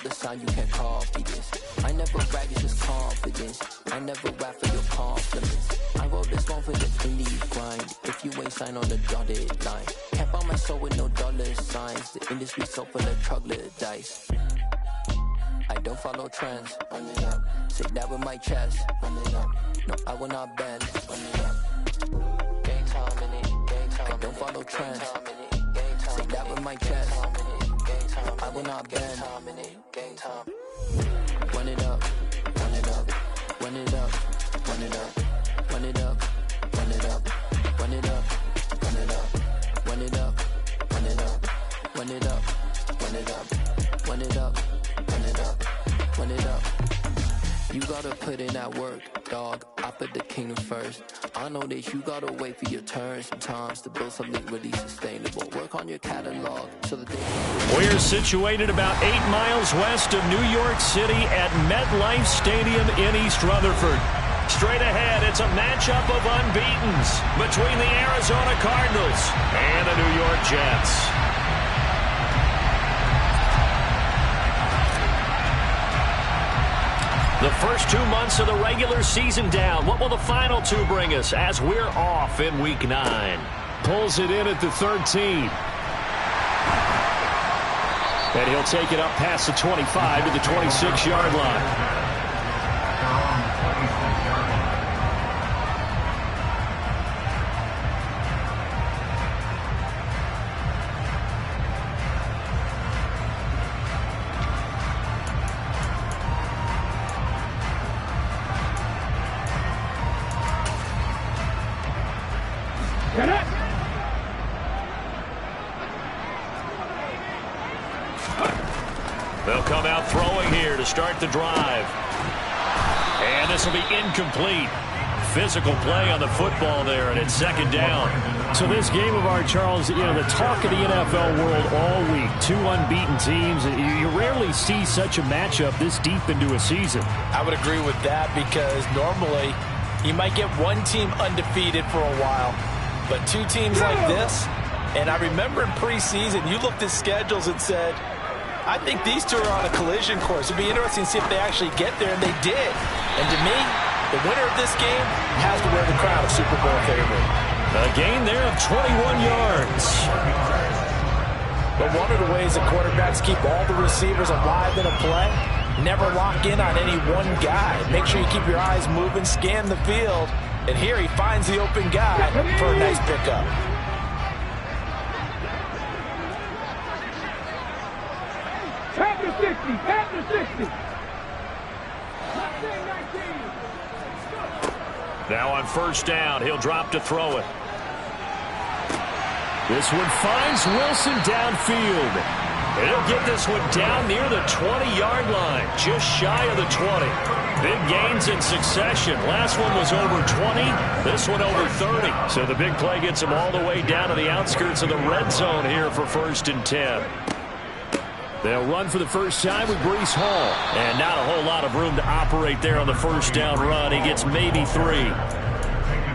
The sign you can't copy this. I never brag, it's just confidence. I never rap for your compliments. I wrote this one for the indie grind. If you ain't signed on the dotted line, can't buy my soul with no dollar signs. The industry so full of troglodytes. I don't follow trends. Run it up. Say that with my chest. Run it up. No, I will not bend. Run it up. Gang time in it. Gang time. I don't follow trends. Say that with my chest. I will not bend. Gang time. Run it up. Run it up. Run it up. Run it up. Run it up. Run it up. Run it up. Run it up. Run it up. Run it up. Run it up. Run it up. Run it up. Run it up. Run it up. You gotta put in that work, dog. I put the kingdom first. I know that you gotta wait for your turn sometimes to build something really sustainable. Work on your catalog so that they can... We're situated about 8 miles west of New York City at MetLife Stadium in East Rutherford. Straight ahead, it's a matchup of unbeatens between the Arizona Cardinals and the New York Jets. The first 2 months of the regular season down. What will the final 2 bring us as we're off in Week 9? Pulls it in at the 13. And he'll take it up past the 25 to the 26-yard line. They'll come out throwing here to start the drive. And this will be incomplete. Physical play on the football there, and it's second down. So this game of ours, Charles, you know, the talk of the NFL world all week. 2 unbeaten teams. You rarely see such a matchup this deep into a season. I would agree with that because normally you might get one team undefeated for a while. But 2 teams like this, and I remember in preseason, you looked at schedules and said, I think these 2 are on a collision course. It'd be interesting to see if they actually get there, and they did. And to me, the winner of this game has to wear the crown of Super Bowl favorite. A gain there of 21 yards. But one of the ways the quarterbacks keep all the receivers alive in a play, never lock in on any one guy. Make sure you keep your eyes moving, scan the field. And here he finds the open guy for a nice pickup. After 60. Now on first down, he'll drop to throw it. This one finds Wilson downfield. And he'll get this one down near the 20-yard line, just shy of the 20. Big gains in succession. Last one was over 20. This one over 30. So the big play gets him all the way down to the outskirts of the red zone here for 1st and 10. They'll run for the first time with Breece Hall. And not a whole lot of room to operate there on the first down run. He gets maybe 3.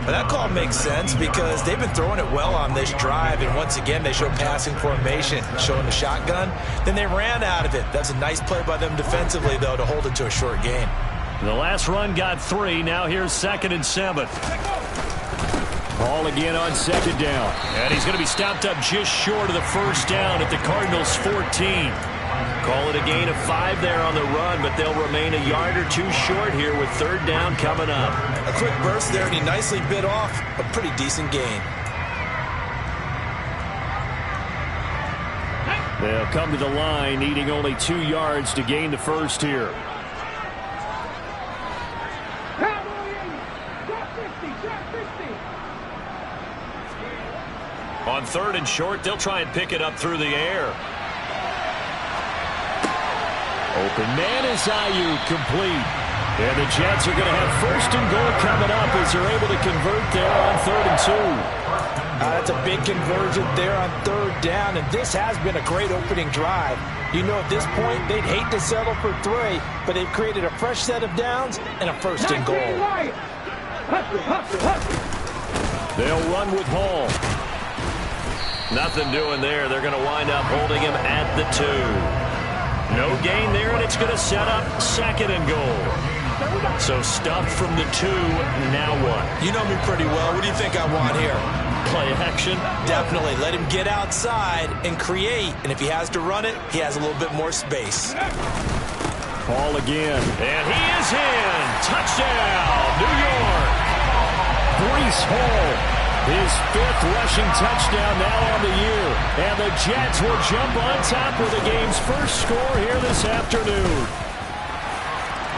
Well, that call makes sense because they've been throwing it well on this drive. And once again, they show passing formation, showing the shotgun. Then they ran out of it. That's a nice play by them defensively, though, to hold it to a short gain. The last run got 3. Now here's 2nd and 7. Hall again on 2nd down. And he's going to be stopped up just short of the first down at the Cardinals' 14. Call it a gain of 5 there on the run, but they'll remain a yard or 2 short here with 3rd down coming up. A quick burst there, and he nicely bit off a pretty decent gain. They'll come to the line, needing only 2 yards to gain the first here. On 3rd and short, they'll try and pick it up through the air. Open man is Ayuk, complete. And the Jets are going to have 1st and goal coming up as they're able to convert there on 3rd and 2. That's a big conversion there on 3rd down, and this has been a great opening drive. You know, at this point, they'd hate to settle for 3, but they've created a fresh set of downs and a 1st and goal. They'll run with Hall. Nothing doing there. They're going to wind up holding him at the 2. No gain there, and it's going to set up 2nd and goal. So stuffed from the 2, now what? You know me pretty well. What do you think I want here? Play action? Definitely. Let him get outside and create. And if he has to run it, he has a little bit more space. Ball again. And he is in. Touchdown, New York. Breece Hall, his 5th rushing touchdown now on the year. And the Jets will jump on top with the game's first score here this afternoon.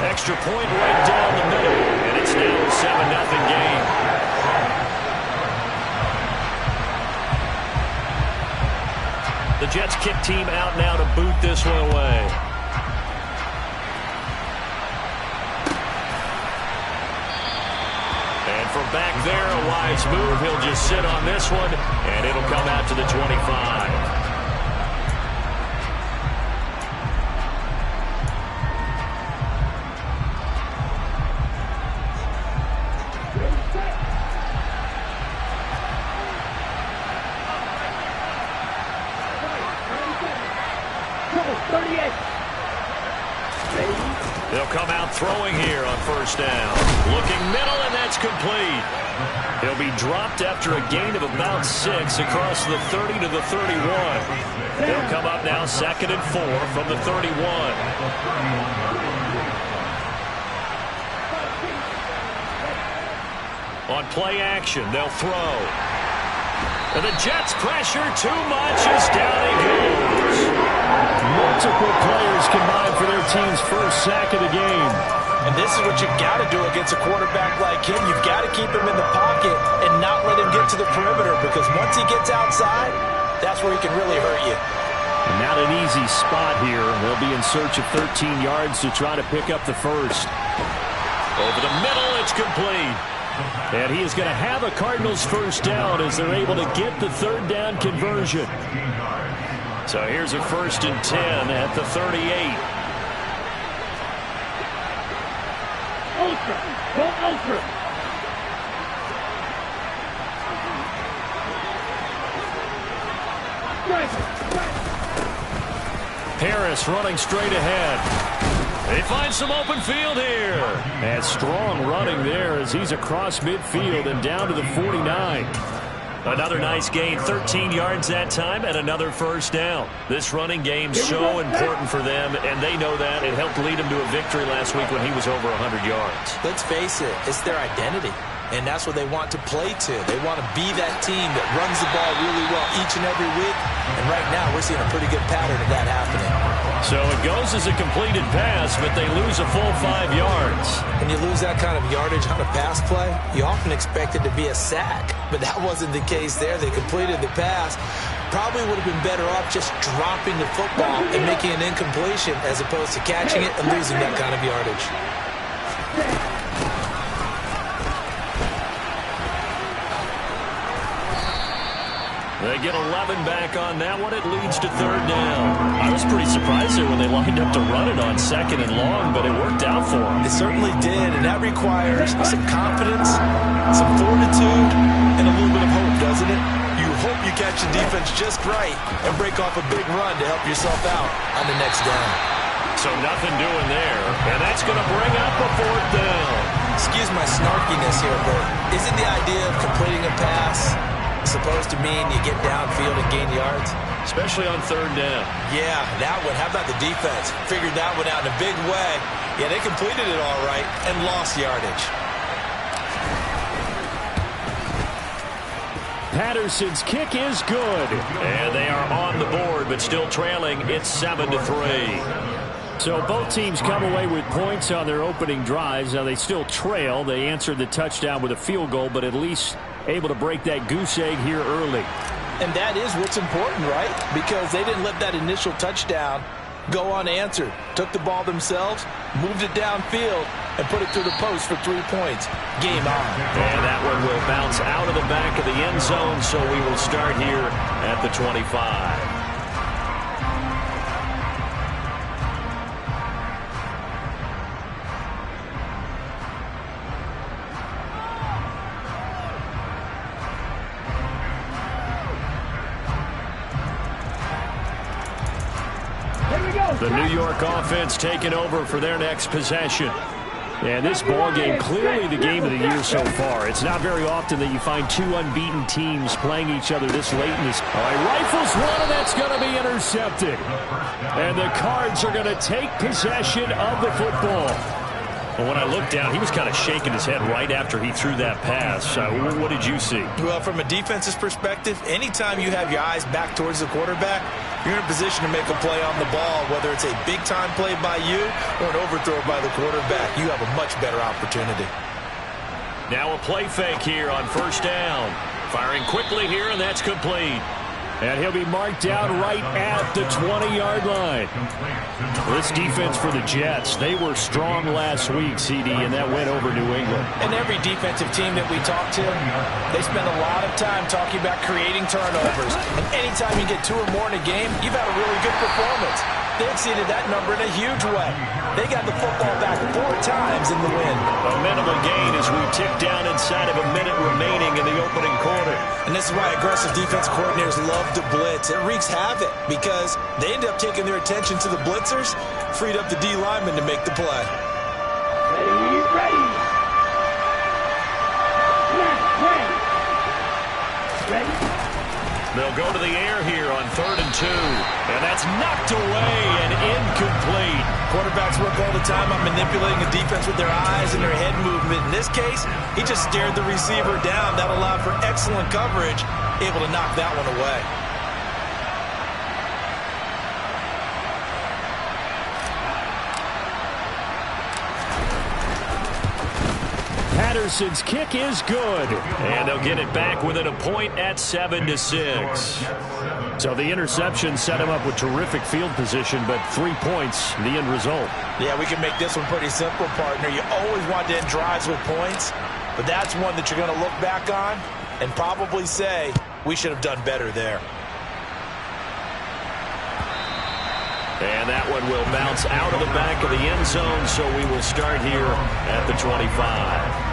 Extra point right down the middle. And it's now a 7-0 game. The Jets kick team out now to boot this one away. And from back there, a wise move. He'll just sit on this one, and it'll come out to the 25. They'll come out throwing here on 1st down. Looking middle, and that's complete. He'll be dropped after a gain of about 6 across the 30 to the 31. They'll come up now 2nd and 4 from the 31. On play action, they'll throw. And the Jets pressure too much as down he goes. Multiple players combined for their team's first sack of the game. And this is what you've got to do against a quarterback like him. You've got to keep him in the pocket and not let him get to the perimeter, because once he gets outside, that's where he can really hurt you. And not an easy spot here. They'll be in search of 13 yards to try to pick up the first. Over the middle, it's complete. And he is going to have a Cardinals first down as they're able to get the 3rd down conversion. So here's a 1st and 10 at the 38. Ultra. Go ultra. Harris running straight ahead. They find some open field here. And strong running there as he's across midfield and down to the 49. Another nice gain, 13 yards that time, and another first down. This running game's so important for them, and they know that. It helped lead them to a victory last week when he was over 100 yards. Let's face it, it's their identity, and that's what they want to play to. They want to be that team that runs the ball really well each and every week, and right now we're seeing a pretty good pattern of that happening. So it goes as a completed pass, but they lose a full 5 yards. When you lose that kind of yardage on a pass play, you often expect it to be a sack, but that wasn't the case there. They completed the pass. Probably would have been better off just dropping the football and making an incompletion as opposed to catching it and losing that kind of yardage. They get 11 back on that one. It leads to 3rd down. I was pretty surprised there when they lined up to run it on 2nd and long, but it worked out for them. It certainly did, and that requires some confidence, some fortitude, and a little bit of hope, doesn't it? You hope you catch the defense just right and break off a big run to help yourself out on the next down. So nothing doing there, and that's going to bring up a 4th down. Excuse my snarkiness here, but isn't the idea of completing a pass supposed to mean you get downfield and gain yards? Especially on 3rd down. Yeah, that one. How about the defense? Figured that one out in a big way. Yeah, they completed it all right and lost yardage. Patterson's kick is good. And they are on the board, but still trailing. It's 7-3. So both teams come away with points on their opening drives. Now they still trail. They answered the touchdown with a field goal, but at least able to break that goose egg here early. And that is what's important, right? Because they didn't let that initial touchdown go unanswered. Took the ball themselves, moved it downfield, and put it through the post for 3 points. Game on. And that one will bounce out of the back of the end zone, so we will start here at the 25. The New York offense taking over for their next possession. And this ball game, clearly the game of the year so far. It's not very often that you find two unbeaten teams playing each other this late in this. All right, rifles one, and that's going to be intercepted. And the Cards are going to take possession of the football. Well, when I looked down, he was kind of shaking his head right after he threw that pass. What did you see? Well, from a defense's perspective, anytime you have your eyes back towards the quarterback, you're in a position to make a play on the ball, whether it's a big-time play by you or an overthrow by the quarterback. You have a much better opportunity. Now a play fake here on first down. Firing quickly here, and that's complete. And he'll be marked down right at the 20-yard line. This defense for the Jets, they were strong last week, CD, and that went over New England. And every defensive team that we talk to, they spend a lot of time talking about creating turnovers. And anytime you get 2 or more in a game, you've had a really good performance. They exceeded that number in a huge way. They got the football back 4 times in the win. A minimal gain as we tick down inside of a minute remaining in the opening quarter. And this is why aggressive defense coordinators love to blitz. It wreaks havoc because they end up taking their attention to the blitzers, freed up the D lineman to make the play. Ready. They'll go to the air here on 3rd and 2. And that's knocked away and incomplete. Quarterbacks work all the time on manipulating the defense with their eyes and their head movement. In this case, he just stared the receiver down. That allowed for excellent coverage, able to knock that one away. Patterson's kick is good. And they'll get it back within a point at 7-6. So the interception set him up with terrific field position, but 3 points, the end result. Yeah, we can make this one pretty simple, partner. You always want to end drives with points, but that's one that you're going to look back on and probably say, we should have done better there. And that one will bounce out of the back of the end zone, so we will start here at the 25.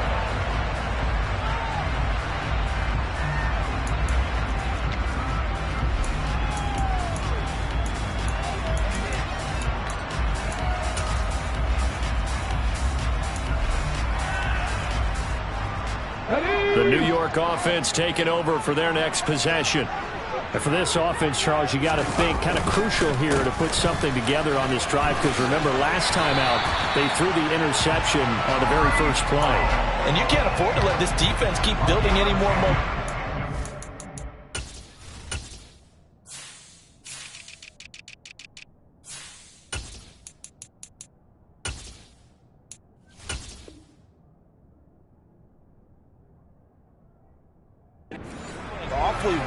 The New York offense taking over for their next possession. And for this offense, Charles, you got to think kind of crucial here to put something together on this drive, because remember last time out they threw the interception on the very first play. And you can't afford to let this defense keep building any more momentum.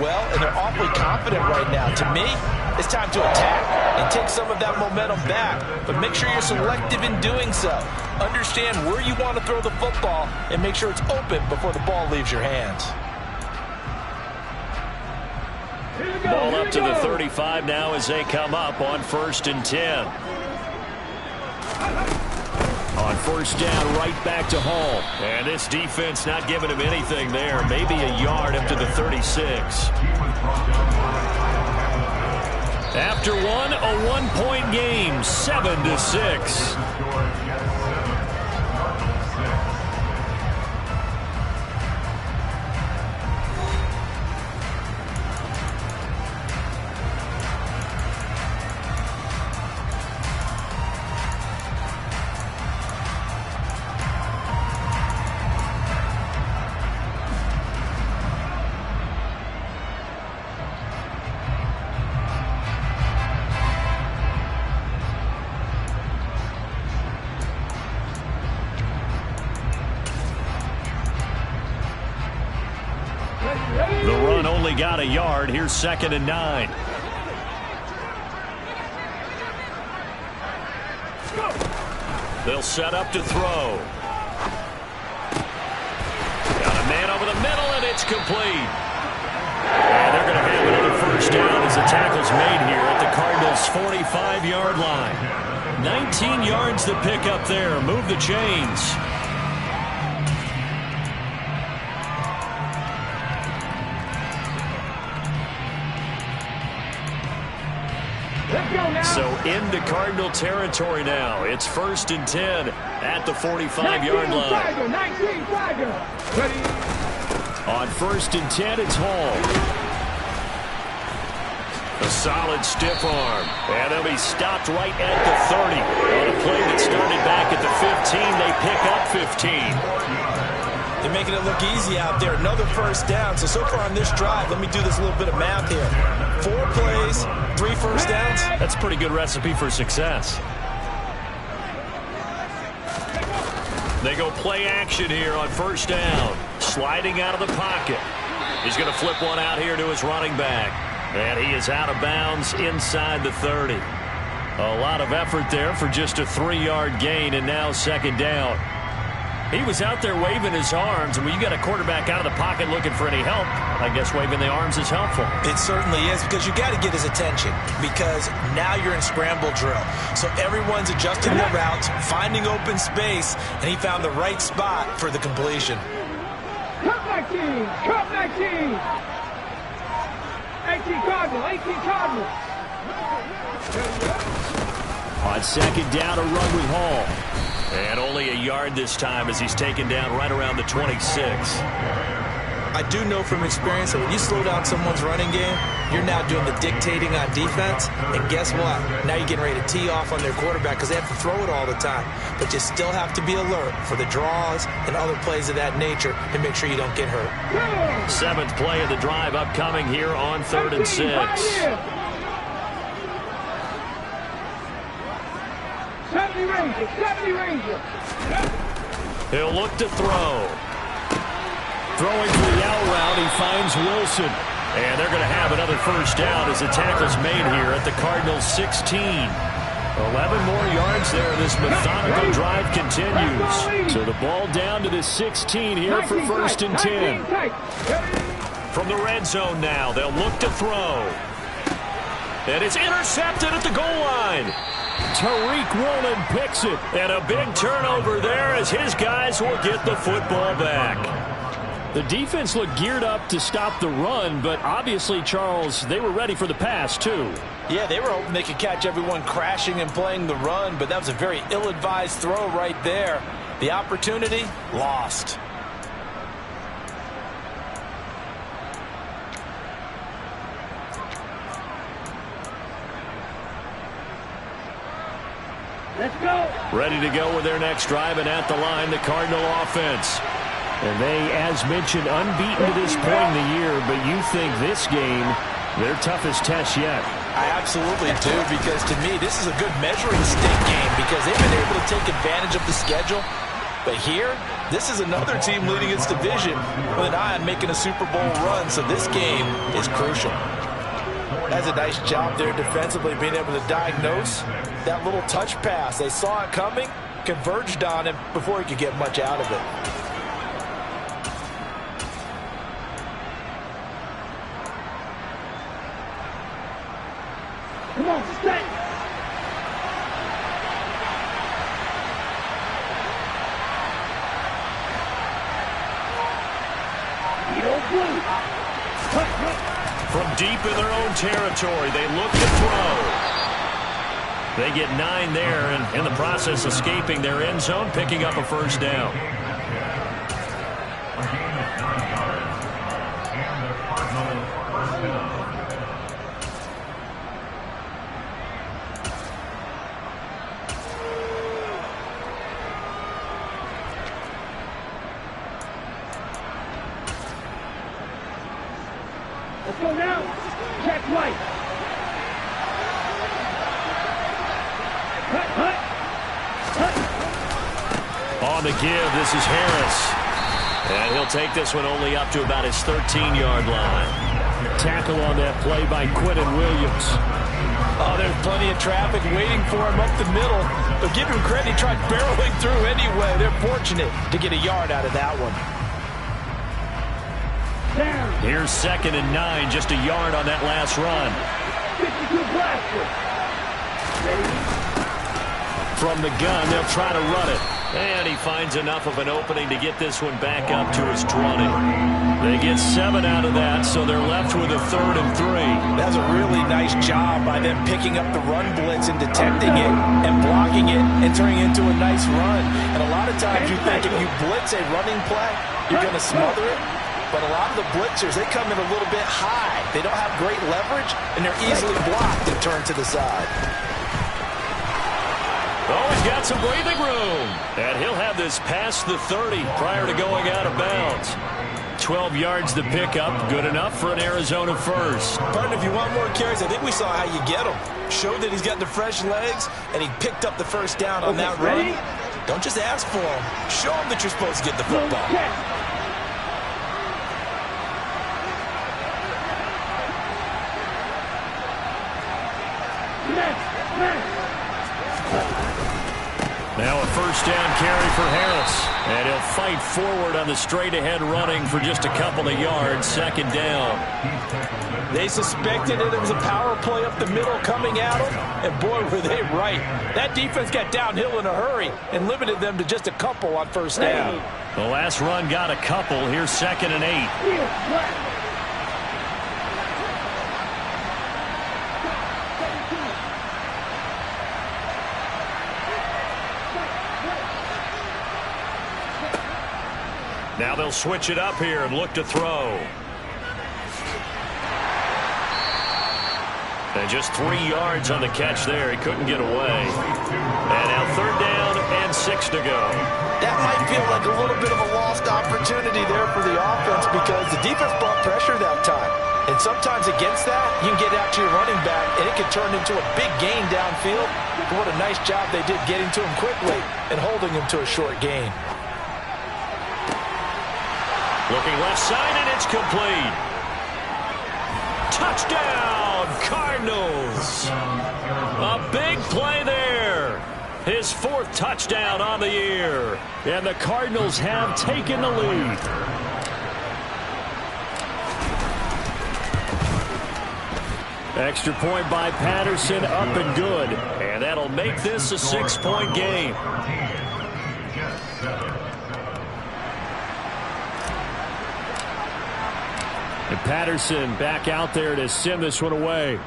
Well, and they're awfully confident right now. To me, it's time to attack and take some of that momentum back, but make sure you're selective in doing so. Understand where you want to throw the football and make sure it's open before the ball leaves your hands. Ball up to the 35 now as they come up on 1st and 10. On first down, right back to Hall. And this defense not giving him anything there. Maybe a yard up to the 36. After one, a 1-point game, 7-6. The run only got a yard. Here's 2nd and 9. They'll set up to throw. Got a man over the middle, and it's complete. And they're going to have another first down as the tackle's made here at the Cardinals' 45-yard line. 19 yards to pick up there. Move the chains. So into Cardinal territory now. It's 1st and 10 at the 45-yard line. 19, Tiger. On 1st and 10, it's Hall. A solid stiff arm. And they'll be stopped right at the 30. On a play that started back at the 15, they pick up 15. They're making it look easy out there. Another first down. So far on this drive, let me do this little bit of math here. 4 plays, 3 first downs. That's a pretty good recipe for success. They go play action here on 1st down. Sliding out of the pocket. He's going to flip one out here to his running back. And he is out of bounds inside the 30. A lot of effort there for just a 3-yard gain, and now 2nd down. He was out there waving his arms, and when you got a quarterback out of the pocket looking for any help, I guess waving the arms is helpful. It certainly is, because you got to get his attention, because now you're in scramble drill. So everyone's adjusting their routes, finding open space, and he found the right spot for the completion. Cut 19, cut 19. 18 Cardinal, 18 Cardinal. On 2nd down, a run with Hall. And only a yard this time as he's taken down right around the 26. I do know from experience that when you slow down someone's running game, you're now doing the dictating on defense. And guess what? Now you're getting ready to tee off on their quarterback because they have to throw it all the time. But you still have to be alert for the draws and other plays of that nature and make sure you don't get hurt. 7th play of the drive upcoming here on 3rd and 6. 70 Ranger, 70 Ranger. He'll look to throw. Throwing for the out route, he finds Wilson. And they're going to have another first down as the tackle's made here at the Cardinals' 16. 11 more yards there. This methodical drive continues. So the ball down to the 16 here for 1st and 10. From the red zone now, they'll look to throw. And it's intercepted at the goal line. Tariq Woolen picks it. And a big turnover there as his guys will get the football back. The defense looked geared up to stop the run, but obviously, Charles, they were ready for the pass, too. Yeah, they were hoping they could catch everyone crashing and playing the run, but that was a very ill-advised throw right there. The opportunity, lost. Let's go. Ready to go with their next drive, and at the line, the Cardinal offense. And they, as mentioned, unbeaten to this point in the year, but you think this game, their toughest test yet. I absolutely do, because to me, this is a good measuring stick game because they've been able to take advantage of the schedule. But here, this is another team leading its division with an eye on making a Super Bowl run, so this game is crucial. That's a nice job there defensively, being able to diagnose that little touch pass. They saw it coming, converged on him before he could get much out of it. Come on, stay. From deep in their own territory, they look to throw. They get 9 there, and in the process escaping their end zone, picking up a first down. Let's go now. Check right. On the give, this is Harris. And he'll take this one only up to about his 13-yard line. Tackle on that play by Quentin Williams. Oh, there's plenty of traffic waiting for him up the middle. But give him credit, he tried barreling through anyway. They're fortunate to get a yard out of that one. Here's 2nd and 9, just a yard on that last run. 52 blaster. From the gun, they'll try to run it. And he finds enough of an opening to get this one back up to his 20. They get 7 out of that, so they're left with a 3rd and 3. That's a really nice job by them picking up the run blitz and detecting it and blocking it and turning it into a nice run. And a lot of times you think if you blitz a running play, you're going to smother it. But a lot of the blitzers, they come in a little bit high. They don't have great leverage, and they're easily blocked and turned to the side. Oh, he's got some breathing room. And he'll have this past the 30 prior to going out of bounds. 12 yards to pick up. Good enough for an Arizona first. Partner, if you want more carries, I think we saw how you get him. Showed that he's got the fresh legs, and he picked up the first down on that run. Don't just ask for him. Show him that you're supposed to get the football. Now a first down carry for Harris. And he'll fight forward on the straight-ahead running for just a couple of yards. 2nd down. They suspected it was a power play up the middle coming at them. And boy, were they right. That defense got downhill in a hurry and limited them to just a couple on first down. The last run got a couple. Here's 2nd and 8. Now they'll switch it up here and look to throw. And just 3 yards on the catch there. He couldn't get away. And now 3rd down and 6 to go. That might feel like a little bit of a lost opportunity there for the offense because the defense brought pressure that time. And sometimes against that, you can get out to your running back, and it can turn into a big gain downfield. But what a nice job they did getting to him quickly and holding him to a short gain. Looking left side, and it's complete. Touchdown, Cardinals. A big play there. His 4th touchdown on the year. And the Cardinals have taken the lead. Extra point by Patterson, up and good. And that'll make this a 6-point game. And Patterson back out there to send this one away.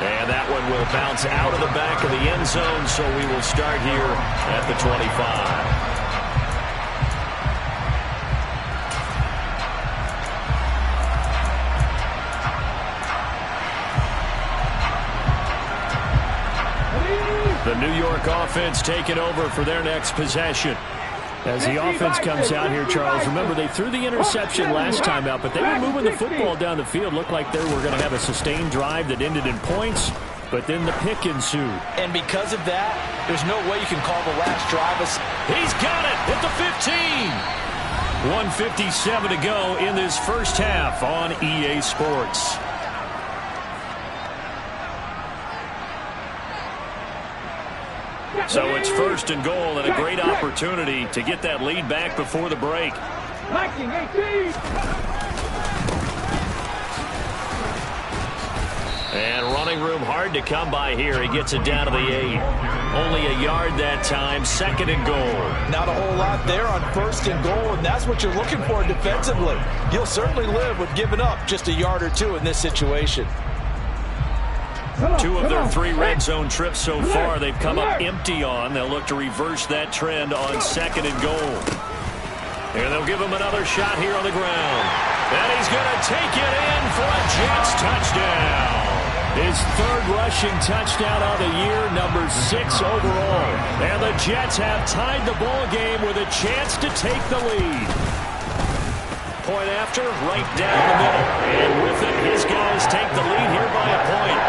And that one will bounce out of the back of the end zone, so we will start here at the 25. The New York offense taking over for their next possession. As the offense comes out here, Charles, remember they threw the interception last time out, but they were moving the football down the field. Looked like they were going to have a sustained drive that ended in points, but then the pick ensued. And because of that, there's no way you can call the last drive. He's got it at the 15. 1:57 to go in this first half on EA Sports. So it's 1st and goal and a great opportunity to get that lead back before the break. And running room hard to come by here. He gets it down to the 8. Only a yard that time. 2nd and goal. Not a whole lot there on 1st and goal, and that's what you're looking for defensively. You'll certainly live with giving up just a yard or 2 in this situation. 2 of their 3 red zone trips so far they've come up empty on. They'll look to reverse that trend on 2nd and goal. And they'll give him another shot here on the ground. And he's going to take it in for a Jets touchdown. His 3rd rushing touchdown of the year, number 6 overall. And the Jets have tied the ball game with a chance to take the lead. Point after, right down the middle. And with it, his guys take the lead here by a point.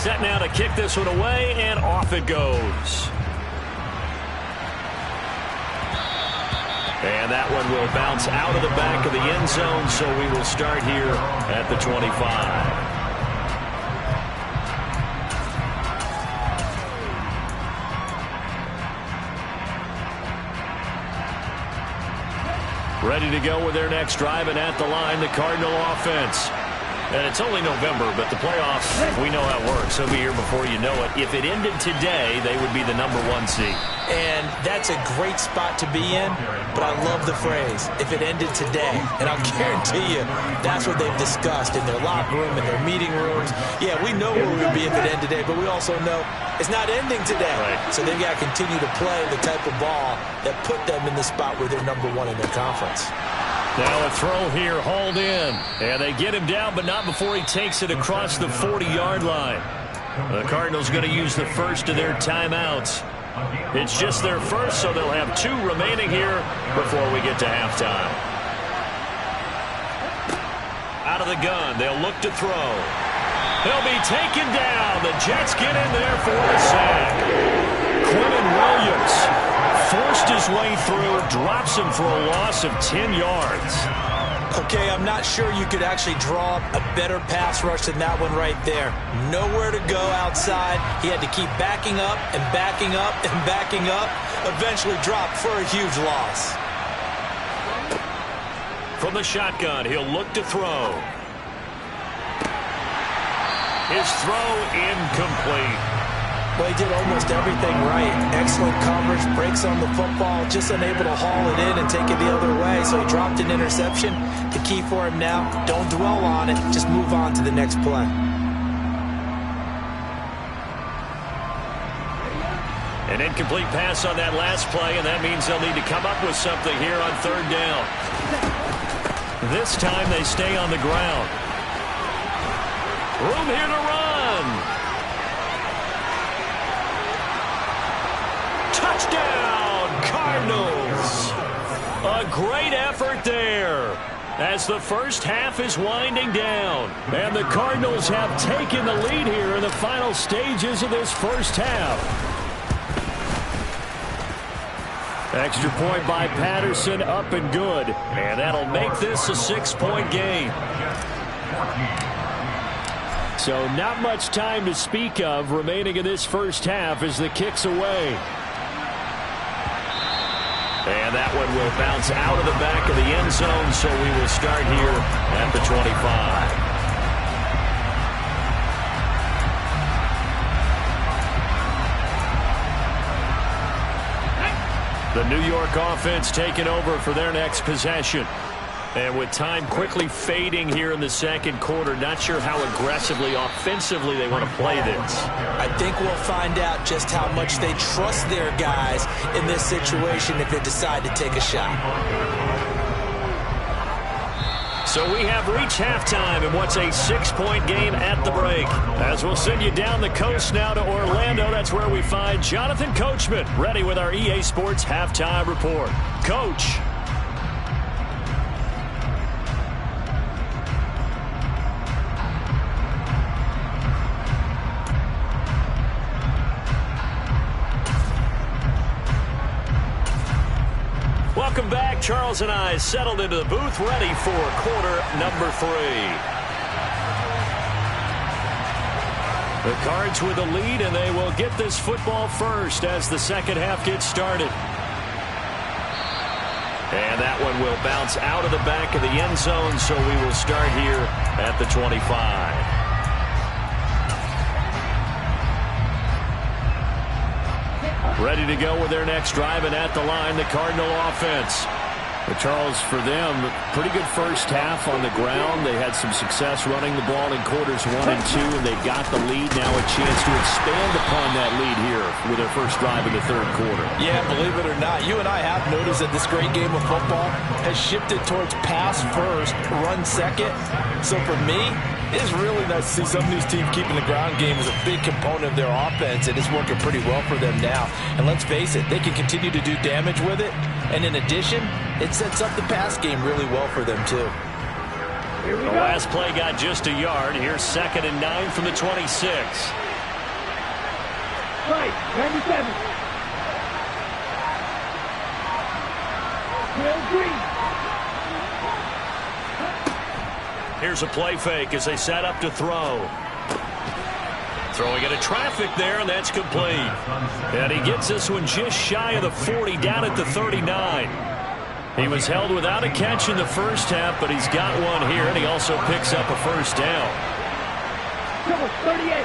Set now to kick this one away, and off it goes. And that one will bounce out of the back of the end zone, so we will start here at the 25. Ready to go with their next drive, and at the line, the Cardinal offense. And it's only November, but the playoffs, we know how it works. They'll be here before you know it. If it ended today, they would be the #1 seed. And that's a great spot to be in, but I love the phrase, if it ended today. And I'll guarantee you that's what they've discussed in their locker room, in their meeting rooms. Yeah, we know where we would be if it ended today, but we also know it's not ending today. Right. So they've got to continue to play the type of ball that put them in the spot where they're #1 in their conference. Now a throw here, hauled in. And they get him down, but not before he takes it across the 40-yard line. The Cardinals going to use the first of their timeouts. It's just their first, so they'll have 2 remaining here before we get to halftime. Out of the gun, they'll look to throw. He'll be taken down. The Jets get in there for the sack. Quinton Williams forced his way through, drops him for a loss of 10 yards. Okay, I'm not sure you could actually draw up a better pass rush than that one right there. Nowhere to go outside. He had to keep backing up and backing up and backing up. Eventually dropped for a huge loss. From the shotgun, he'll look to throw. His throw incomplete. Well, he did almost everything right. Excellent coverage, breaks on the football, just unable to haul it in and take it the other way. So he dropped an interception. The key for him now, don't dwell on it. Just move on to the next play. An incomplete pass on that last play, and that means they'll need to come up with something here on 3rd down. This time they stay on the ground. Room here to run. Touchdown, Cardinals. A great effort there as the first half is winding down. And the Cardinals have taken the lead here in the final stages of this first half. Extra point by Patterson, up and good. And that'll make this a 6-point game. So not much time to speak of remaining in this first half as the kick's away. And that one will bounce out of the back of the end zone, so we will start here at the 25. The New York offense taking over for their next possession. And with time quickly fading here in the second quarter, not sure how aggressively, offensively they want to play this. I think we'll find out just how much they trust their guys in this situation if they decide to take a shot. So we have reached halftime in what's a 6-point game at the break. As we'll send you down the coast now to Orlando, that's where we find Jonathan Coachman, ready with our EA Sports Halftime Report. Coach. Welcome back. Charles and I settled into the booth, ready for quarter number 3. The Cards with the lead, and they will get this football first as the second half gets started. And that one will bounce out of the back of the end zone, so we will start here at the 25. Ready to go with their next drive, and at the line, the Cardinal offense. But Charles, for them, pretty good first half on the ground. They had some success running the ball in quarters 1 and 2, and they got the lead. Now a chance to expand upon that lead here with their first drive in the third quarter. Yeah, believe it or not, you and I have noticed that this great game of football has shifted towards pass first, run second. So for me, it's really nice to see some of these teams keeping the ground game as a big component of their offense, and it's working pretty well for them now. And let's face it, they can continue to do damage with it. And in addition, it sets up the pass game really well for them, too. The last play got just a yard. Here's 2nd and 9 from the 26. Right, 97. Here's a play fake as they set up to throw. Throwing into traffic there, and that's complete. And he gets this one just shy of the 40, down at the 39. He was held without a catch in the first half, but he's got one here, and he also picks up a first down. Double 38.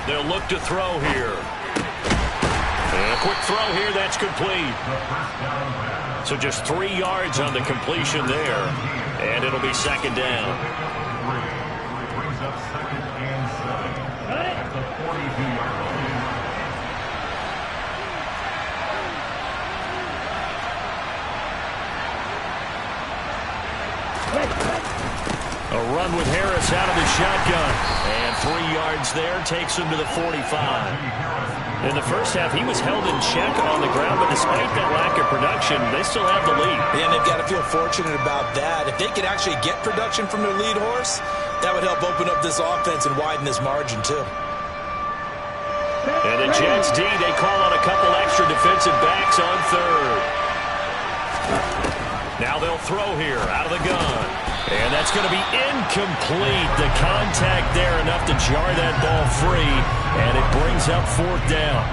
They'll look to throw here. And a quick throw here, that's complete. So just 3 yards on the completion there, and it'll be second down. Brings up second and 7 at the 42-yard line. A run with Harris out of the shotgun. And 3 yards there takes him to the 45. In the first half, he was held in check on the ground, but despite that lack of production, they still have the lead. And they've got to feel fortunate about that. If they could actually get production from their lead horse, that would help open up this offense and widen this margin, too. And the Jets D, they call on a couple extra defensive backs on third. Now they'll throw here out of the gun. And that's going to be incomplete. The contact there enough to jar that ball free. And it brings up fourth down.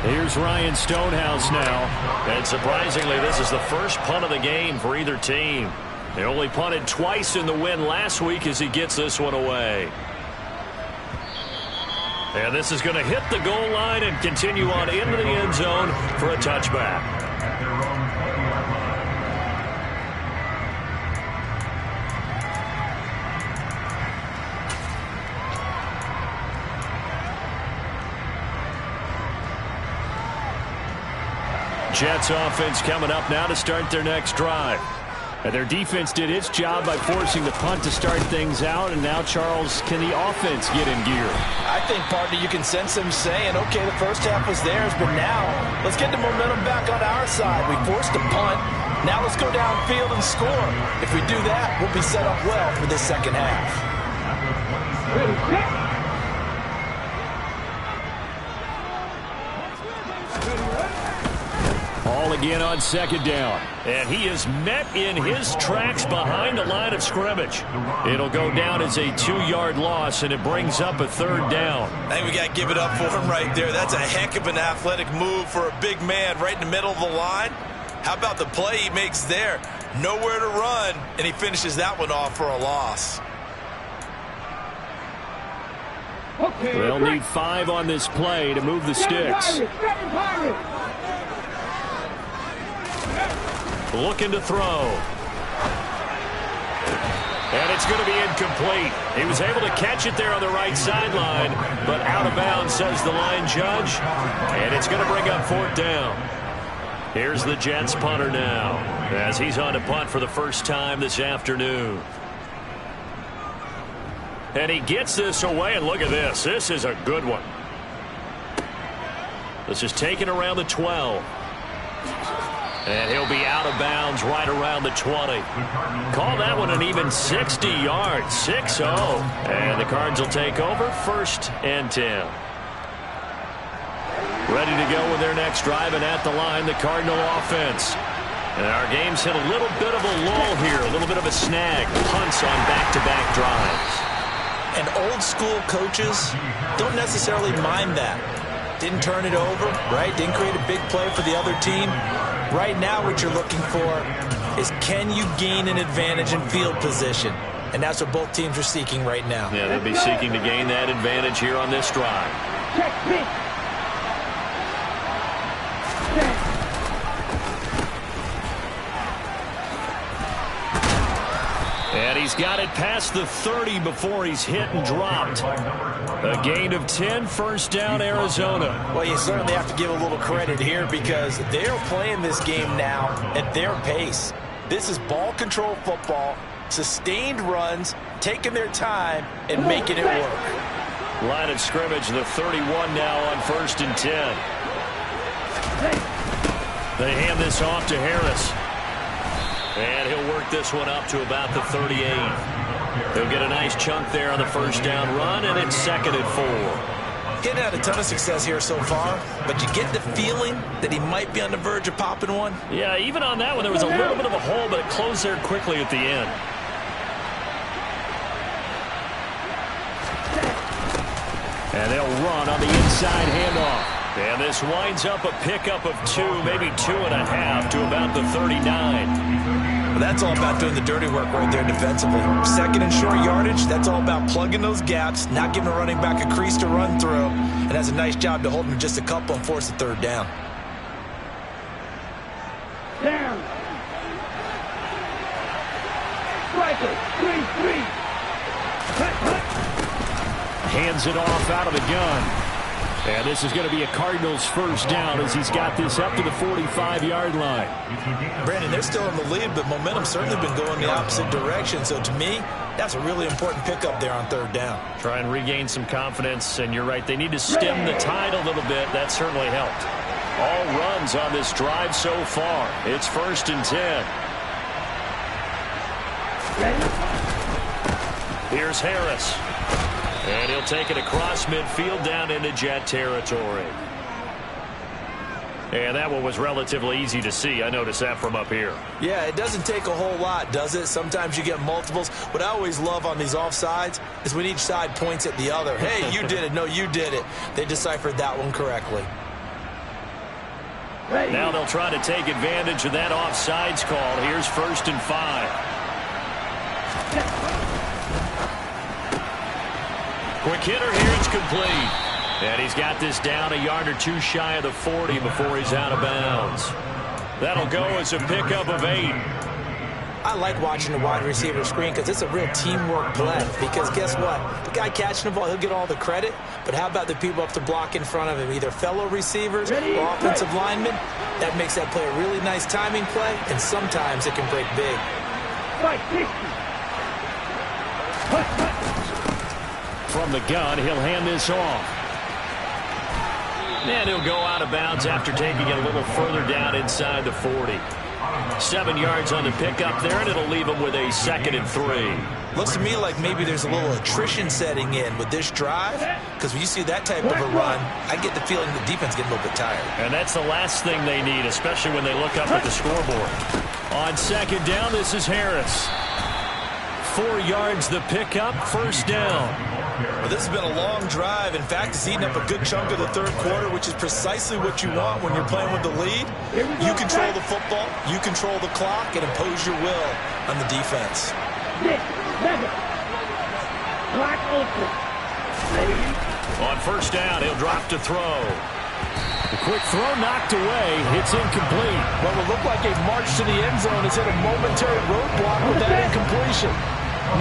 Here's Ryan Stonehouse now. And surprisingly, this is the first punt of the game for either team. They only punted twice in the win last week as he gets this one away. And this is going to hit the goal line and continue on into the end zone for a touchback. Jets offense coming up now to start their next drive. And their defense did its job by forcing the punt to start things out. And now, Charles, can the offense get in gear? I think, partner, you can sense them saying, okay, the first half was theirs, but now let's get the momentum back on our side. We forced a punt. Now let's go downfield and score. If we do that, we'll be set up well for this second half. All again on second down. And he is met in his tracks behind the line of scrimmage. It'll go down as a 2-yard loss, and it brings up a third down. I think we got to give it up for him right there. That's a heck of an athletic move for a big man right in the middle of the line. How about the play he makes there? Nowhere to run, and he finishes that one off for a loss. They'll need 5 on this play to move the sticks. Looking to throw. And it's going to be incomplete. He was able to catch it there on the right sideline, but out of bounds, says the line judge. And it's going to bring up fourth down. Here's the Jets punter now, as he's on to punt for the first time this afternoon. And he gets this away, and look at this. This is a good one. This is taken around the 12. And he'll be out of bounds right around the 20. Call that one an even 60 yards, 6-0. And the Cards will take over, 1st and 10. Ready to go with their next drive, and at the line, the Cardinal offense. And our game's hit a little bit of a lull here, a little bit of a snag. Punts on back-to-back drives. And old-school coaches don't necessarily mind that. Didn't turn it over, right? Didn't create a big play for the other team. Right now, what you're looking for is, can you gain an advantage in field position? And that's what both teams are seeking right now. Yeah, they'll be seeking to gain that advantage here on this drive. Check pitch. And he's got it past the 30 before he's hit and dropped. A gain of 10, first down, Arizona. Well, you certainly have to give a little credit here because they're playing this game now at their pace. This is ball control football, sustained runs, taking their time, and making it work. Line of scrimmage, the 31 now on 1st and 10. They hand this off to Harris. And he'll work this one up to about the 38. He'll get a nice chunk there on the first down run, and it's 2nd and 4. Getting had a ton of success here so far, but you get the feeling that he might be on the verge of popping one. Yeah, even on that one, there was a little bit of a hole, but it closed there quickly at the end. And they'll run on the inside handoff. And this winds up a pickup of 2, maybe 2.5 to about the 39. Well, that's all about doing the dirty work right there defensively. Second and short yardage, that's all about plugging those gaps, not giving a running back a crease to run through, and has a nice job to hold him just a couple and force a third down. Down. Striker, 3-3. Hands it off out of the gun. And this is going to be a Cardinals first down as he's got this up to the 45-yard line. Brandon, they're still in the lead, but momentum's certainly been going the opposite direction. So to me, that's a really important pickup there on third down. Try and regain some confidence, and you're right, they need to stem the tide a little bit. That certainly helped. All runs on this drive so far. It's 1st and 10. Here's Harris. And he'll take it across midfield down into Jet territory. And that one was relatively easy to see. I noticed that from up here. Yeah, it doesn't take a whole lot, does it? Sometimes you get multiples. What I always love on these offsides is when each side points at the other. Hey, you did it. No, you did it. They deciphered that one correctly. Now they'll try to take advantage of that offsides call. Here's 1st and 5. Quick hitter here, it's complete. And he's got this down a yard or 2 shy of the 40 before he's out of bounds. That'll go as a pickup of 8. I like watching the wide receiver screen because it's a real teamwork play. Because guess what? The guy catching the ball, he'll get all the credit. But how about the people up to block in front of him, either fellow receivers or offensive linemen? That makes that play a really nice timing play, and sometimes it can break big. From the gun, he'll hand this off. And he'll go out of bounds after taking it a little further down inside the 40. 7 yards on the pickup there, and it'll leave him with a 2nd and 3. Looks to me like maybe there's a little attrition setting in with this drive, because when you see that type of a run, I get the feeling the defense getting a little bit tired. And that's the last thing they need, especially when they look up at the scoreboard. On 2nd down, this is Harris. 4 yards the pickup, 1st down. Well, this has been a long drive. In fact, it's eaten up a good chunk of the third quarter, which is precisely what you want when you're playing with the lead. You control the football, you control the clock, and impose your will on the defense. On 1st down, he'll drop to throw. The quick throw knocked away. It's incomplete. What would look like a march to the end zone is hit a momentary roadblock with that incompletion.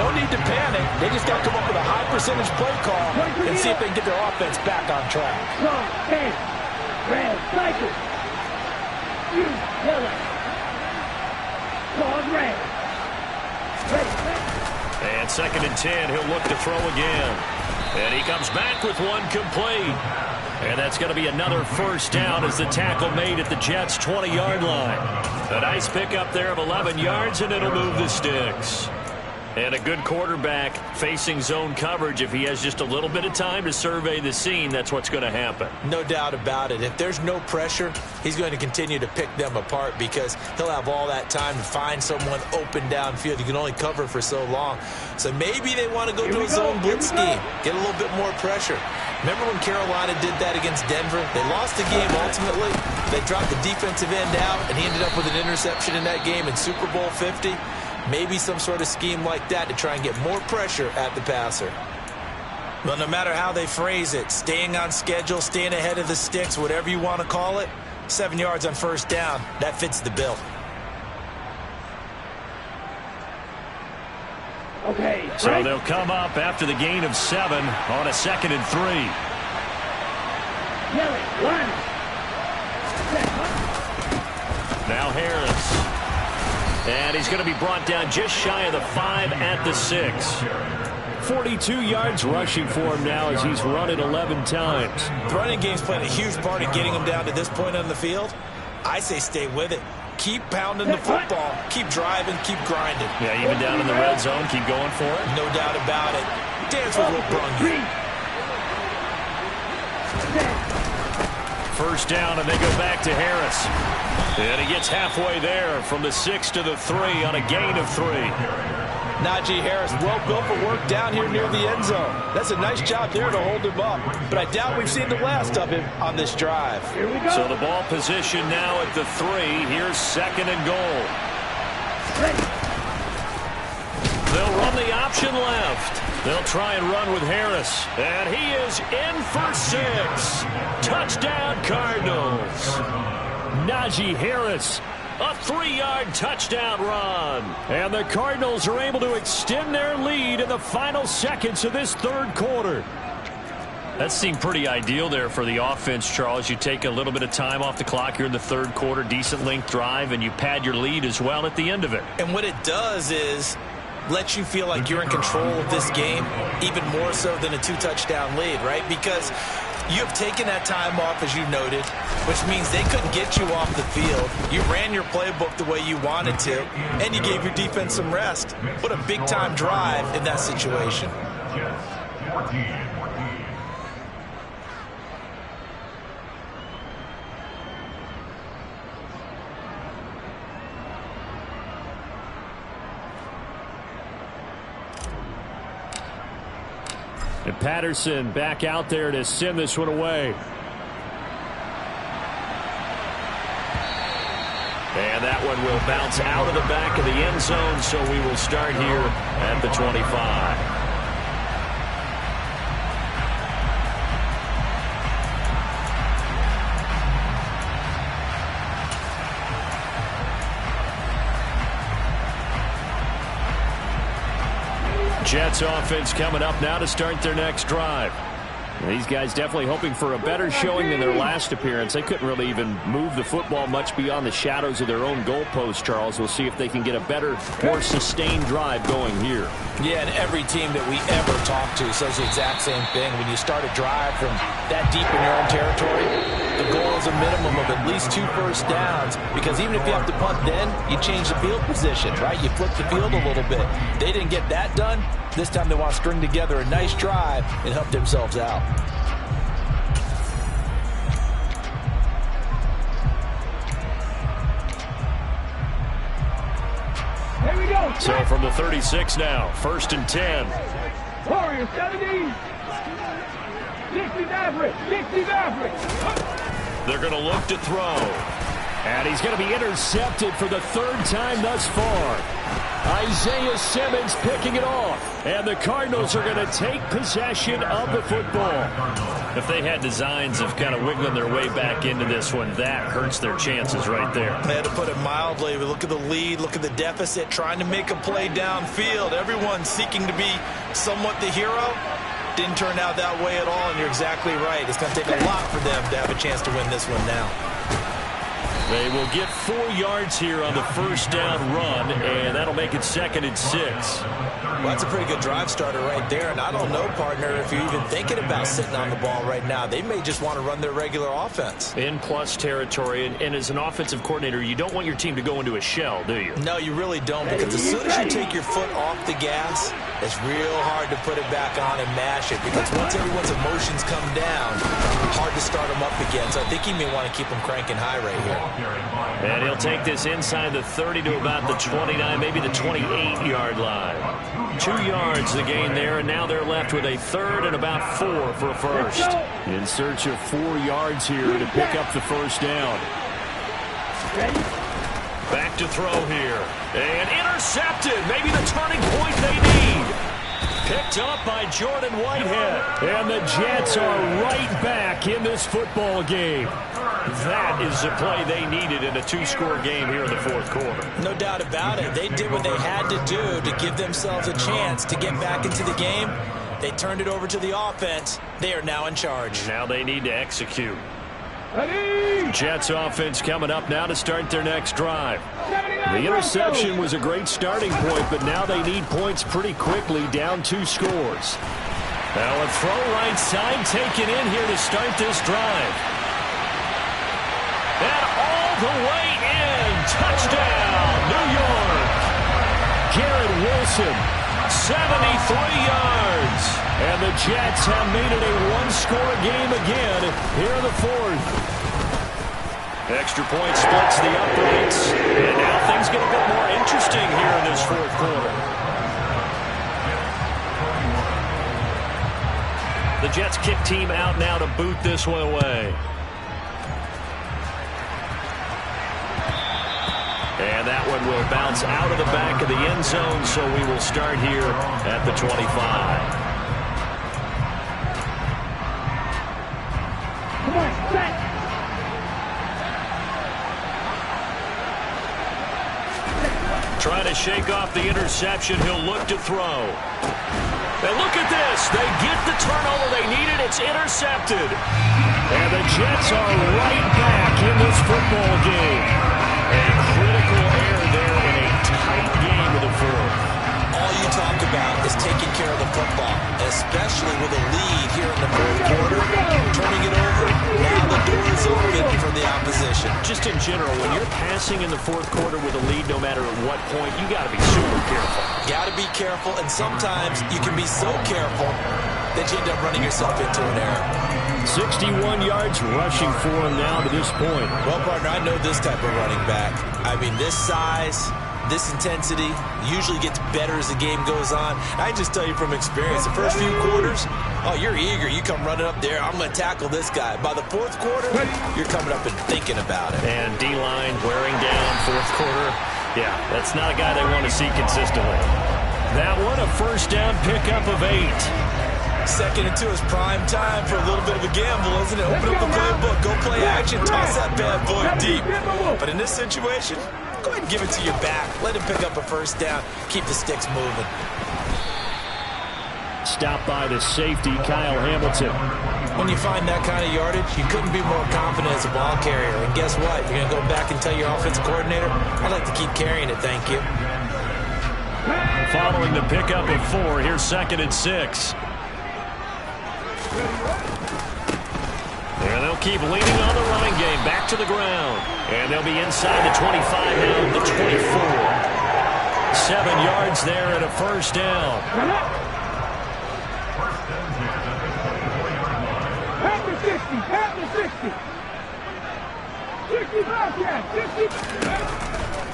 No need to panic. They just got to come up with a high percentage play call and see if they can get their offense back on track. Red, cycle. You, yellow. Cause red. And 2nd and 10, he'll look to throw again. And he comes back with one complete. And that's going to be another 1st down as the tackle made at the Jets' 20-yard line. A nice pickup there of 11 yards, and it'll move the sticks. And a good quarterback facing zone coverage. If he has just a little bit of time to survey the scene, that's what's going to happen. No doubt about it. If there's no pressure, he's going to continue to pick them apart because he'll have all that time to find someone open downfield. You can only cover for so long. So maybe they want to go to a zone blitz scheme, get a little bit more pressure. Remember when Carolina did that against Denver? They lost the game ultimately. They dropped the defensive end out, and he ended up with an interception in that game in Super Bowl 50. Maybe some sort of scheme like that to try and get more pressure at the passer. But no matter how they phrase it, staying on schedule, staying ahead of the sticks, whatever you want to call it, 7 yards on 1st down, that fits the bill. Okay. So they'll come up after the gain of 7 on a 2nd and 3. Now Harris. And he's going to be brought down just shy of the 5 at the 6. 42 yards rushing for him now as he's run it 11 times. The running game's playing a huge part in getting him down to this point on the field. I say stay with it. Keep pounding the football. Keep driving. Keep grinding. Yeah, even down in the red zone, keep going for it. No doubt about it. Dance with what brung you. 1st down, and they go back to Harris. And he gets halfway there from the 6 to the 3 on a gain of 3. Najee Harris, well built for work down here near the end zone. That's a nice job there to hold him up. But I doubt we've seen the last of him on this drive. Here we go. So the ball position now at the 3. Here's 2nd and goal. Ready. They'll run the option left. They'll try and run with Harris. And he is in for 6. Touchdown, Cardinals. Najee Harris, a 3-yard touchdown run. And the Cardinals are able to extend their lead in the final seconds of this 3rd quarter. That seemed pretty ideal there for the offense, Charles. You take a little bit of time off the clock here in the 3rd quarter, decent length drive, and you pad your lead as well at the end of it. And what it does is let you feel like you're in control of this game, even more so than a 2-touchdown lead, right? Because you have taken that time off, as you noted, which means they couldn't get you off the field. You ran your playbook the way you wanted to, and you gave your defense some rest. What a big-time drive in that situation. Jets, 14. And Patterson back out there to send this one away. And that one will bounce out of the back of the end zone, so we will start here at the 25. Jets offense coming up now to start their next drive. These guys definitely hoping for a better showing than their last appearance. They couldn't really even move the football much beyond the shadows of their own goalpost, Charles. We'll see if they can get a better, more sustained drive going here. Yeah, and every team that we ever talk to says the exact same thing. When you start a drive from that deep in your own territory, the goal is a minimum of at least 2 first downs, because even if you have to punt then, you change the field position, right? You flip the field a little bit. They didn't get that done. This time they want to string together a nice drive and help themselves out. Here we go. So from the 36 now, 1st and 10. Warriors, 70. 60 Maverick. 60 Maverick. They're going to look to throw. And he's going to be intercepted for the 3rd time thus far. Isaiah Simmons picking it off. And the Cardinals are going to take possession of the football. If they had designs of kind of wiggling their way back into this one, that hurts their chances right there. They had to put it mildly. Look at the lead, look at the deficit, trying to make a play downfield. Everyone seeking to be somewhat the hero. Didn't turn out that way at all, and you're exactly right. It's going to take a lot for them to have a chance to win this one now. They will get 4 yards here on the 1st down run, and that'll make it 2nd and 6. Well, that's a pretty good drive starter right there, and I don't know, partner, if you're even thinking about sitting on the ball right now. They may just want to run their regular offense. In plus territory, and as an offensive coordinator, you don't want your team to go into a shell, do you? No, you really don't, because as soon as you take your foot off the gas, it's real hard to put it back on and mash it, because once everyone's emotions come down, hard to start them up again. So I think he may want to keep them cranking high right here. And he'll take this inside the 30 to about the 29, maybe the 28-yard line. 2 yards the gain there, and now they're left with a 3rd and about 4 for a first. In search of 4 yards here to pick up the 1st down. Back to throw here. And intercepted. Maybe the turning point they need. Picked up by Jordan Whitehead. And the Jets are right back in this football game. That is the play they needed in a 2-score game here in the 4th quarter. No doubt about it. They did what they had to do to give themselves a chance to get back into the game. They turned it over to the offense. They are now in charge. Now they need to execute. Jets offense coming up now to start their next drive. The interception was a great starting point, but now they need points pretty quickly, down 2 scores. Now a throw right side taken in here to start this drive. And all the way in. Touchdown, New York. Garrett Wilson, 73 yards. And the Jets have made it a 1-score game again here in the 4th. Extra point splits the uprights. And now things get a bit more interesting here in this 4th quarter. Jets kick team out now to boot this one away. And that one will bounce out of the back of the end zone, so we will start here at the 25. Come on, set. Trying to shake off the interception. He'll look to throw. And look at this. They get the turnover they needed. It's intercepted. And the Jets are right back in this football game. A critical error there in a tight game of the fourth. All you talk about is taking care of the football, especially with a lead here in the fourth quarter. Turning it over, now the door is open for the opposition. Just in general, when you're passing in the fourth quarter with a lead, no matter at what point, you got to be super careful. Got to be careful, and sometimes you can be so careful that you end up running yourself into an error. 61 yards rushing for him now to this point. Well, partner, I know this type of running back. I mean, this size, this intensity usually gets better as the game goes on. I just tell you from experience, the first few quarters, oh, you're eager. You come running up there, I'm going to tackle this guy. By the fourth quarter, you're coming up and thinking about it. And D-line wearing down fourth quarter. Yeah, that's not a guy they want to see consistently. That one, a first down pickup of 8. Second and 2 is prime time for a little bit of a gamble, isn't it? Open up the playbook, go play action, toss that bad boy deep. But in this situation, go ahead and give it to your back. Let him pick up a first down. Keep the sticks moving. Stopped by the safety, Kyle Hamilton. When you find that kind of yardage, you couldn't be more confident as a ball carrier. And guess what? You're going to go back and tell your offensive coordinator, I'd like to keep carrying it, thank you. Following the pickup of 4, here's 2nd and 6. And they'll keep leaning on the running game. Back to the ground. And they'll be inside the 25 now, the 24. 7 yards there and a first down. Half the 60, half the 60. 65,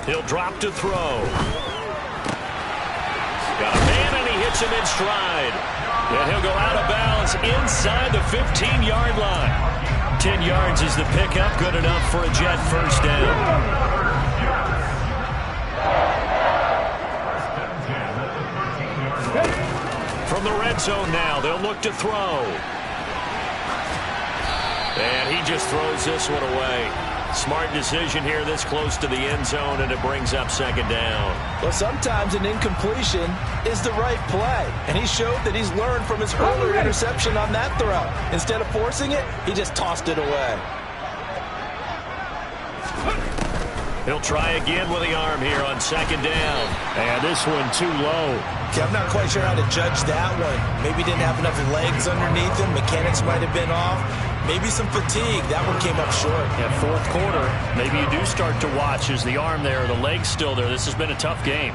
60. He'll drop to throw. Got a man, and he hits him in stride. And he'll go out of bounds inside the 15-yard line. 10 yards is the pickup. Good enough for a Jet first down. From the red zone now, they'll look to throw. And he just throws this one away. Smart decision here this close to the end zone, and it brings up 2nd down. Well, sometimes an incompletion is the right play, and he showed that he's learned from his earlier interception on that throw. Instead of forcing it, he just tossed it away. He'll try again with the arm here on 2nd down. And this one too low. Okay, I'm not quite sure how to judge that one. Maybe didn't have enough legs underneath him. Mechanics might have been off. Maybe some fatigue. That one came up short. At fourth quarter, maybe you do start to watch as the arm there, the leg's still there. This has been a tough game.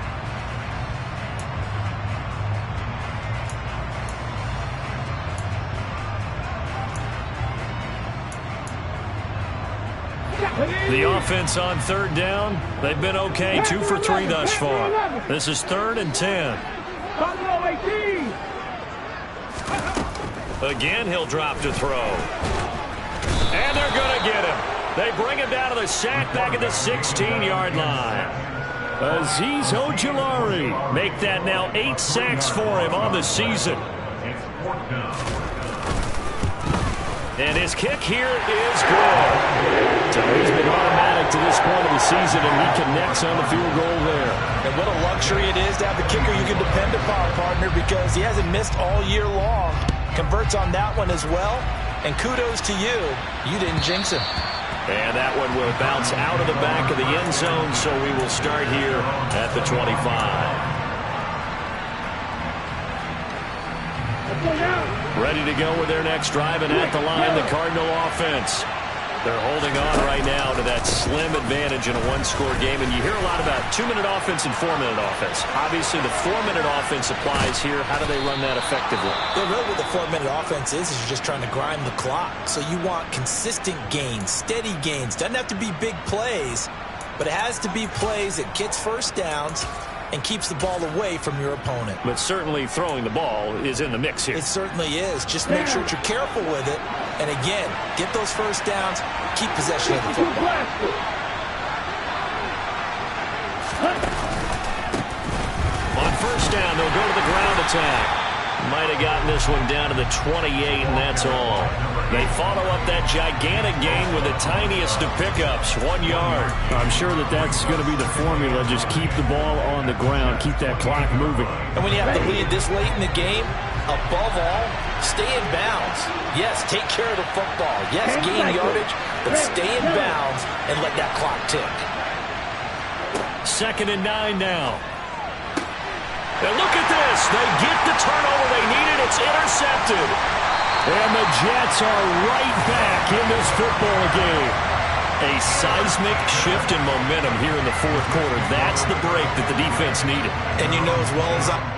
The offense on 3rd down, they've been okay, 2 for 3 thus far. This is 3rd and 10. Again, he'll drop to throw. And they're going to get him. They bring him down to the sack back at the 16-yard line. Azeez Ojulari make that now 8 sacks for him on the season. And his kick here is good. So he's been automatic to this point of the season, and he connects on the field goal there. And what a luxury it is to have a kicker you can depend upon, partner, because he hasn't missed all year long. Converts on that one as well. And kudos to you. You didn't jinx him. And that one will bounce out of the back of the end zone, so we will start here at the 25. Ready to go with their next drive, and at the line, the Cardinal offense. They're holding on right now to that slim advantage in a one-score game, and you hear a lot about 2-minute offense and 4-minute offense. Obviously, the 4-minute offense applies here. How do they run that effectively? Yeah, really what the 4-minute offense is you're just trying to grind the clock. So you want consistent gains, steady gains. Doesn't have to be big plays, but it has to be plays that gets first downs and keeps the ball away from your opponent. But certainly throwing the ball is in the mix here. It certainly is. Just make sure that you're careful with it. And again, get those first downs, keep possession of the football. On first down, they'll go to the ground attack. Might have gotten this one down to the 28, and that's all. They follow up that gigantic gain with the tiniest of pickups, 1 yard. I'm sure that that's going to be the formula. Just keep the ball on the ground, keep that clock moving. And when you have the lead this late in the game, above all, stay in bounds. Yes, take care of the football. Yes, gain yardage, but stay in bounds and let that clock tick. 2nd and 9 now. And look at this. They get the turnover they needed. It's intercepted. And the Jets are right back in this football game. A seismic shift in momentum here in the fourth quarter. That's the break that the defense needed. And you know as well as I...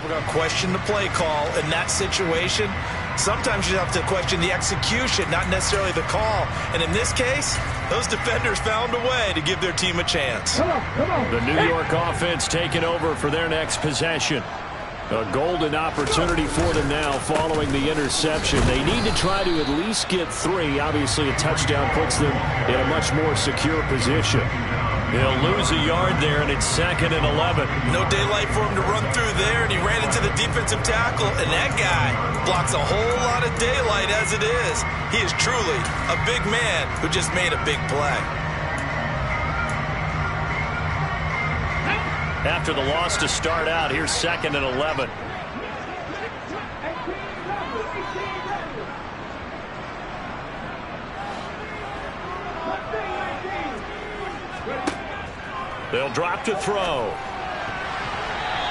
We're going to question the play call in that situation. Sometimes you have to question the execution, not necessarily the call. And in this case, those defenders found a way to give their team a chance. Come on. The New York offense taking over for their next possession. A golden opportunity for them now following the interception. They need to try to at least get 3. Obviously, a touchdown puts them in a much more secure position. He'll lose a yard there, and it's 2nd and 11. No daylight for him to run through there, and he ran into the defensive tackle, and that guy blocks a whole lot of daylight as it is. He is truly a big man who just made a big play. After the loss to start out, here's 2nd and 11. They'll drop to throw.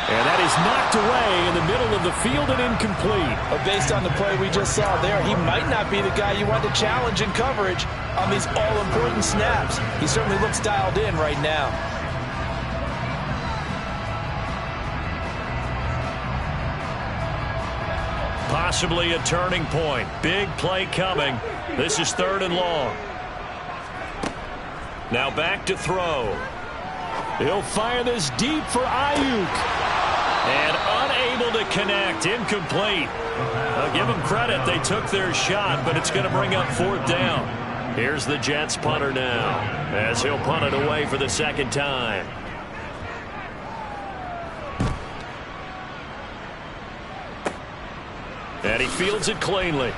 And that is knocked away in the middle of the field and incomplete. Based on the play we just saw there, he might not be the guy you want to challenge in coverage on these all-important snaps. He certainly looks dialed in right now. Possibly a turning point. Big play coming. This is 3rd and long. Now back to throw. He'll fire this deep for Ayuk. And unable to connect. Incomplete. I'll give them credit. They took their shot, but it's going to bring up 4th down. Here's the Jets punter now, as he'll punt it away for the 2nd time. And he fields it cleanly.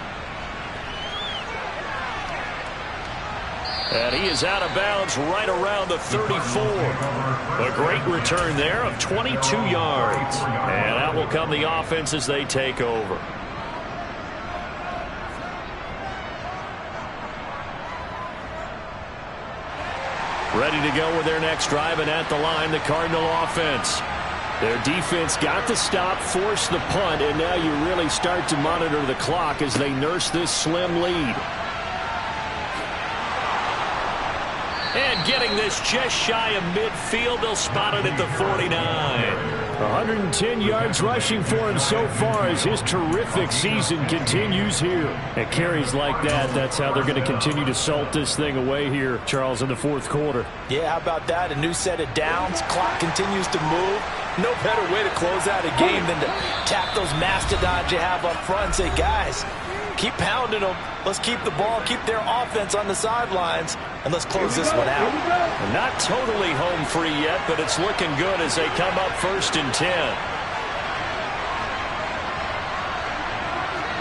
And he is out of bounds right around the 34. A great return there of 22 yards. And out will come the offense as they take over. Ready to go with their next drive, and at the line, the Cardinal offense. Their defense got the stop, forced the punt, and now you really start to monitor the clock as they nurse this slim lead. And getting this just shy of midfield, they'll spot it at the 49. 110 yards rushing for him so far as his terrific season continues here. At carries like that, that's how they're going to continue to salt this thing away here, Charles, in the fourth quarter. Yeah, how about that? A new set of downs. Clock continues to move. No better way to close out a game than to tap those mastodons you have up front and say, guys, keep pounding them. Let's keep the ball, keep their offense on the sidelines, and let's close this one out. Not totally home free yet, but it's looking good as they come up 1st and 10.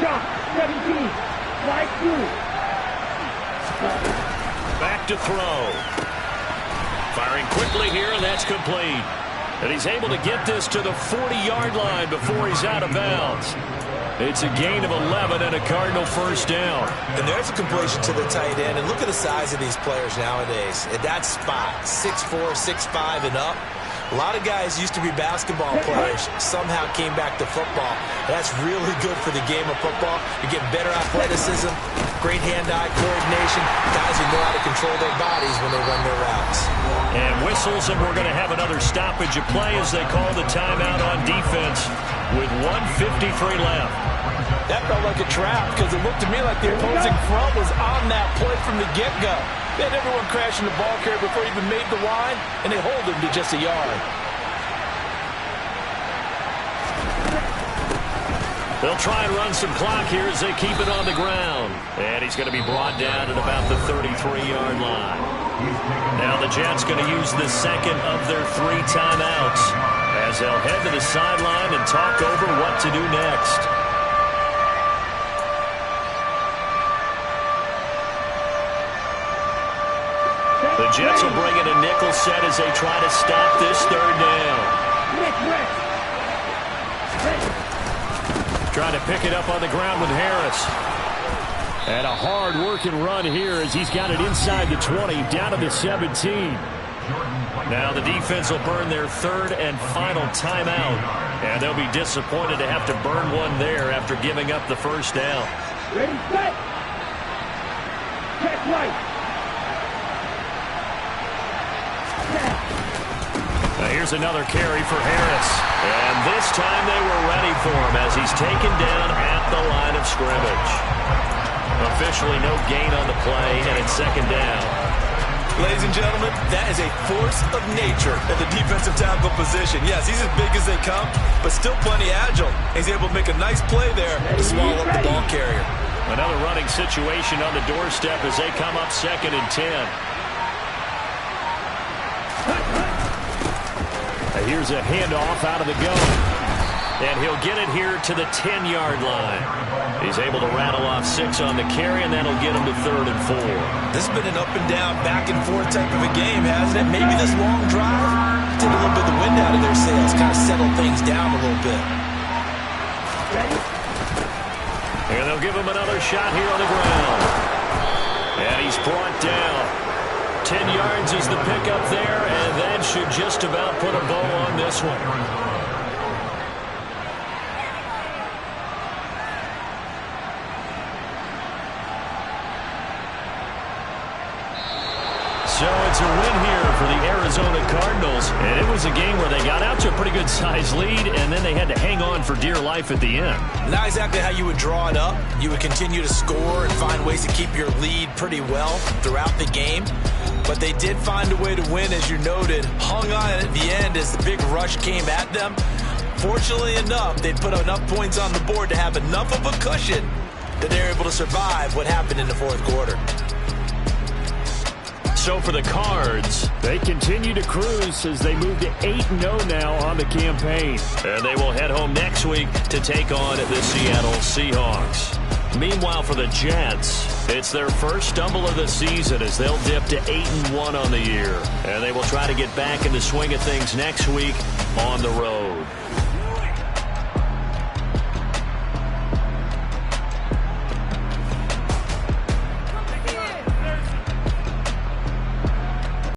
Shot, 17, right through. Back to throw. Firing quickly here, and that's complete. And he's able to get this to the 40-yard line before he's out of bounds. It's a gain of 11 and a Cardinal 1st down. And there's a completion to the tight end. And look at the size of these players nowadays. At that spot, 6'4", 6'5", and up. A lot of guys used to be basketball players, somehow came back to football. That's really good for the game of football. You get better athleticism, great hand-eye coordination, guys who know how to control their bodies when they run their routes. And whistles, and we're going to have another stoppage of play as they call the timeout on defense with 1:53 left. That felt like a trap because it looked to me like the opposing front was on that play from the get-go. They had everyone crashing the ball carrier before he even made the line, and they hold him to just a yard. They'll try and run some clock here as they keep it on the ground. And he's going to be brought down at about the 33-yard line. Now the Jets going to use the second of their 3 timeouts as they'll head to the sideline and talk over what to do next. The Jets will bring in a nickel set as they try to stop this third down. Trying to pick it up on the ground with Harris. And a hard-working run here as he's got it inside the 20, down to the 17. Now the defense will burn their third and final timeout. And they'll be disappointed to have to burn one there after giving up the first down. Ready, set. Check right. Now here's another carry for Harris. And this time they were ready for him as he's taken down at the line of scrimmage. Officially no gain on the play, and it's second down. Ladies and gentlemen, that is a force of nature at the defensive tackle position. Yes, he's as big as they come, but still plenty agile. He's able to make a nice play there to swallow up the ball carrier. Another running situation on the doorstep as they come up 2nd and 10. Here's a handoff out of the gun. And he'll get it here to the 10-yard line. He's able to rattle off 6 on the carry, and that'll get him to 3rd and 4. This has been an up-and-down, back-and-forth type of a game, hasn't it? Maybe this long drive took a little bit of the wind out of their sails, kind of settled things down a little bit. And they'll give him another shot here on the ground. And he's brought down. 10 yards is the pickup there, and that should just about put a bow on this one. So it's a win here for the Arizona Cardinals, and it was a game where they got out to a pretty good-sized lead, and then they had to hang on for dear life at the end. Not exactly how you would draw it up. You would continue to score and find ways to keep your lead pretty well throughout the game. But they did find a way to win, as you noted. Hung on at the end as the big rush came at them. Fortunately enough, they put enough points on the board to have enough of a cushion that they're able to survive what happened in the fourth quarter. So for the Cards, they continue to cruise as they move to 8-0 now on the campaign. And they will head home next week to take on the Seattle Seahawks. Meanwhile, for the Jets, it's their first stumble of the season as they'll dip to 8-1 on the year. And they will try to get back in the swing of things next week on the road.